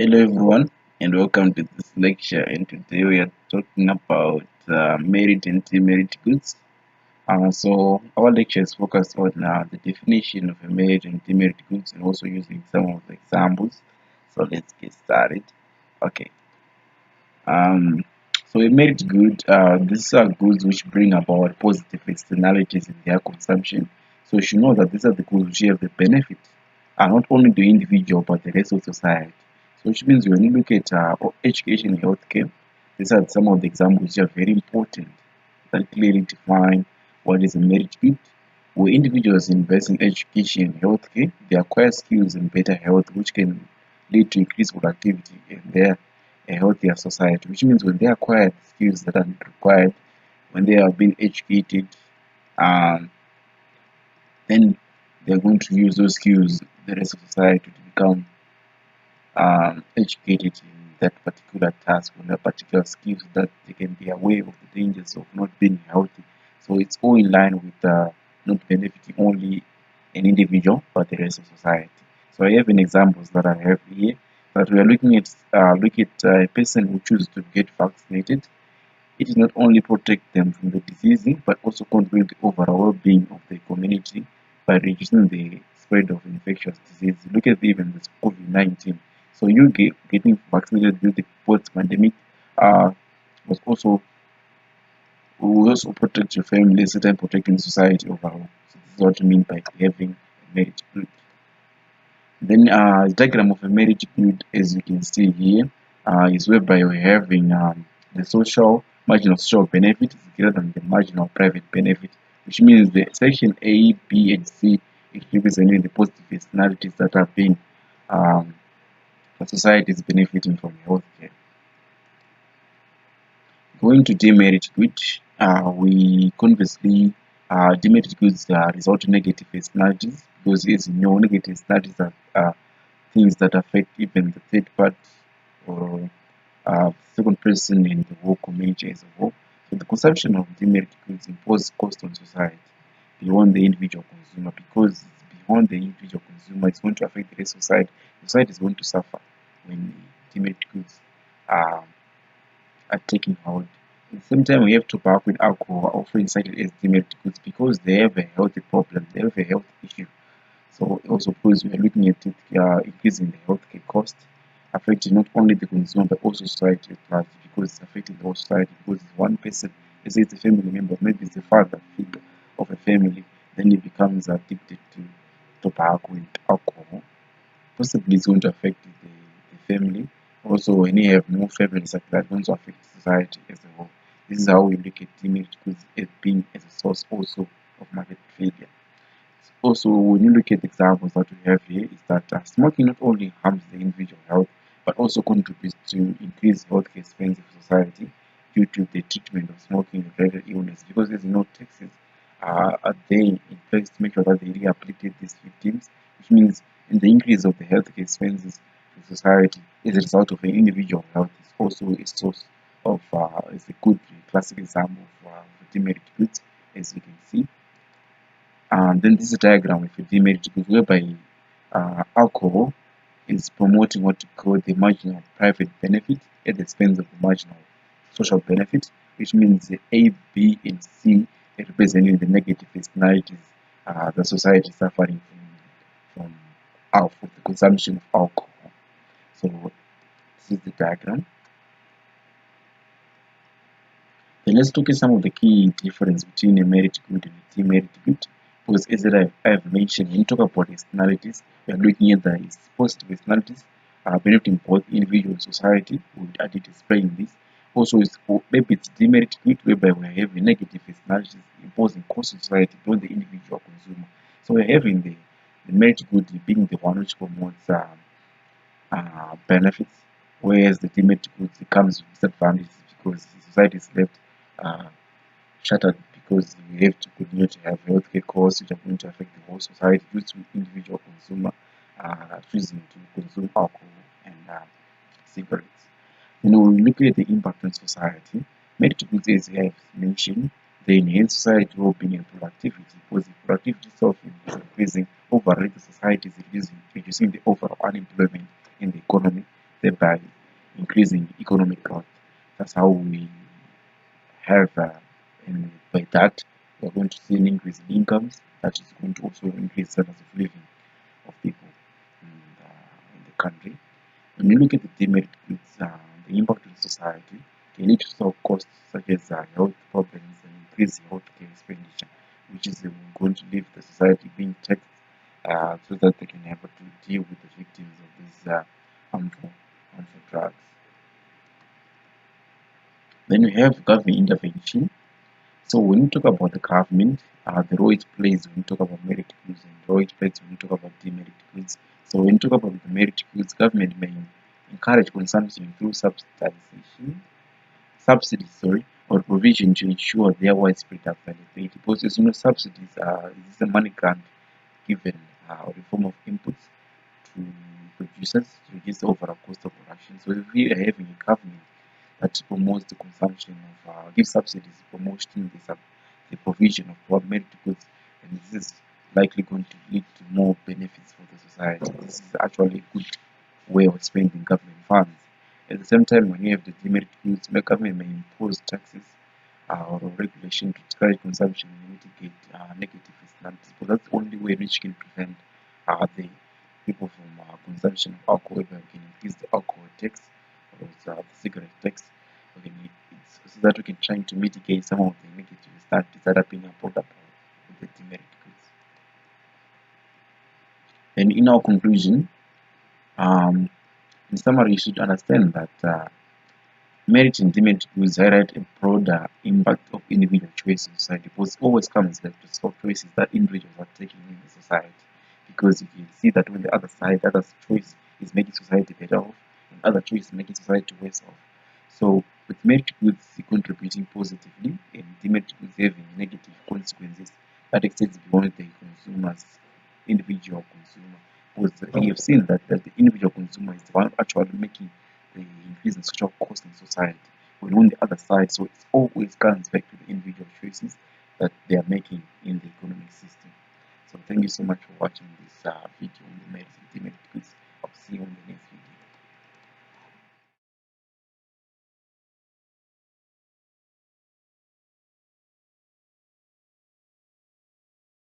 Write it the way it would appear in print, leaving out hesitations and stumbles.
Hello everyone and welcome to this lecture, and today we are talking about merit and demerit goods. So our lecture is focused on the definition of a merit and demerit goods and also using some of the examples. So let's get started. Okay. Um, so a merit good, these are goods which bring about positive externalities in their consumption. So you should know that these are the goods which have the benefit, not only the individual but the rest of society. So which means when you look at education and healthcare, these are some of the examples which are very important that clearly define what is a merit good. Where individuals invest in education and healthcare, they acquire skills and better health, which can lead to increased productivity in their a healthier society, which means when they acquire skills that are required, when they are being educated, um, then they're going to use those skills the rest of society to become educated in that particular task or that particular skills so that they can be aware of the dangers of not being healthy. So it's all in line with not benefiting only an individual but the rest of society. So I have an examples that I have here that we are looking at. Look at a person who chooses to get vaccinated. It is not only protect them from the disease but also contribute to the overall well-being of the community by reducing the spread of infectious disease. Look at even this COVID-19. So getting vaccinated during the post-pandemic uh, was also will also protect your family, certain protecting society overall. So this is what I mean by having a marriage group. Then diagram of a marriage grid, as you can see here, is whereby we're having the social marginal social benefit is greater than the marginal private benefit, which means the section A, B, and C is representing the positive externalities that have been um, the society is benefiting from healthcare. Going to demerit goods, we conversely demerit goods result in negative externalities because as you know, negative externalities are things that affect even the third part or second person in the whole community as a whole. So the consumption of demerit goods imposes cost on society beyond the individual consumer because it's beyond the individual consumer, it's going to affect the rest of society. Society is going to suffer when the demerit goods um, are taken out. At the same time, we have tobacco and alcohol often cited as demerit goods because they have a healthy problem, they have a health issue. So also because we are looking at it increasing the healthcare cost, affecting not only the consumer but also society at large because it's affecting the whole society because it's one person, let's say it's a family member, maybe it's the father figure of a family, then he becomes addicted to tobacco and alcohol. Possibly it's going to affect the family. Also, when you have more families like that, it's going to affect society as a whole. This is how we look at demerit goods as being as a source also of market failure. Also, when you look at the examples that we have here, is that smoking not only harms the individual health, but also contributes to increased healthcare expenses for society due to the treatment of smoking and related illness. Because there's no taxes are there in place to make sure that they rehabilitate these victims, which means in the increase of the healthcare expenses for society as a result of an individual health is also a source of is a good classic example of demerit goods, as you can see. Then this is a diagram with a demerit goods whereby alcohol is promoting what we call the marginal private benefit at the expense of the marginal social benefit, which means the A, B, and C are representing the negative externalities the society is suffering from the consumption of alcohol. So this is the diagram. Then let's look at some of the key difference between a merit good and a demerit good. Because as I've mentioned, when you talk about externalities, we are looking at the positive externalities benefiting both individual and society. We added displaying this. Also, maybe it's demerit good, whereby we are having negative externalities imposing cost on society beyond the individual consumer. So we're having the merit good being the one which promotes benefits, whereas the demerit goods it comes with disadvantages because society is left uh, shattered because we have to continue to have healthcare costs which are going to affect the whole society due to individual consumer choosing to consume alcohol and cigarettes. You know, when we look at the impact on society, medical goods, as I have mentioned, they enhance society well-being and productivity because the productivity itself is increasing, overall the society is reducing the overall unemployment in the economy. thereby increasing economic growth. That's how we have, and by that, we're going to see an increase in incomes that is going to also increase standards of living of people in the country. When you look at the demerit goods, the impact on society can lead to solve costs such as health problems and increased healthcare expenditure, which is going to leave the society being taxed so that they can able to deal with the victims of these harmful drugs. Then we have government intervention. So when we talk about the government, the role it plays when we talk about merit goods and the role it plays when we talk about demerit goods. So when we talk about the merit goods, government may encourage consumption through subsidies, or provision to ensure their widespread availability. Because as you know, subsidies is a money grant given or a form of inputs to producers to reduce the overall cost of production. So if we are having a government that promotes the consumption of, gives subsidies, promoting the provision of merit goods, and this is likely going to lead to more benefits for the society. This is actually a good way of spending government funds. At the same time, when you have the demerit goods, the government may impose taxes or regulation to discourage consumption and mitigate negative externalities. But that's the only way which can prevent the people from consumption of alcohol. We can increase the alcohol tax or the cigarette tax. So that we can try to mitigate some of the negative externalities that are being brought about with the demerit goods. And in our conclusion, um, in summary, you should understand that merit and demerit goods highlight a broader impact of individual choice in society, because it always comes like the of choices that individuals are taking in the society. Because you can see that when the other side, other choice is making society better off, and other choice is making society worse off. So with merit goods contributing positively and demerit goods having negative consequences that extends beyond the consumer's individual consumer. Because you have seen that the individual consumer is the one actually making the increase in social cost in society. When on the other side, so it always comes back to the individual choices that they are making in the economic system. So thank you so much for watching.